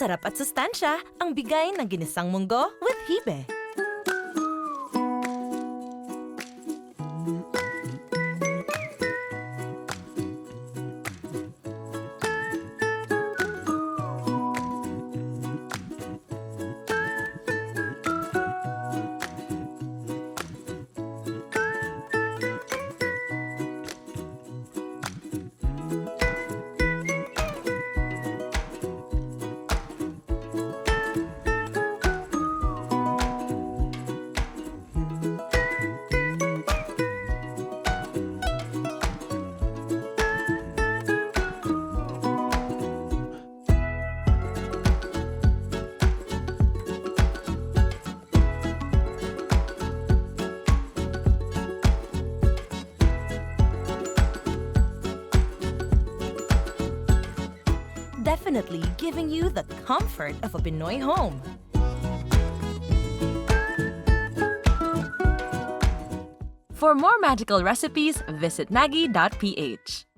Sarap at sustansya ang bigay ng Ginisang Munggo with Hibe. Definitely giving you the comfort of a Pinoy home. For more magical recipes, visit maggi.ph.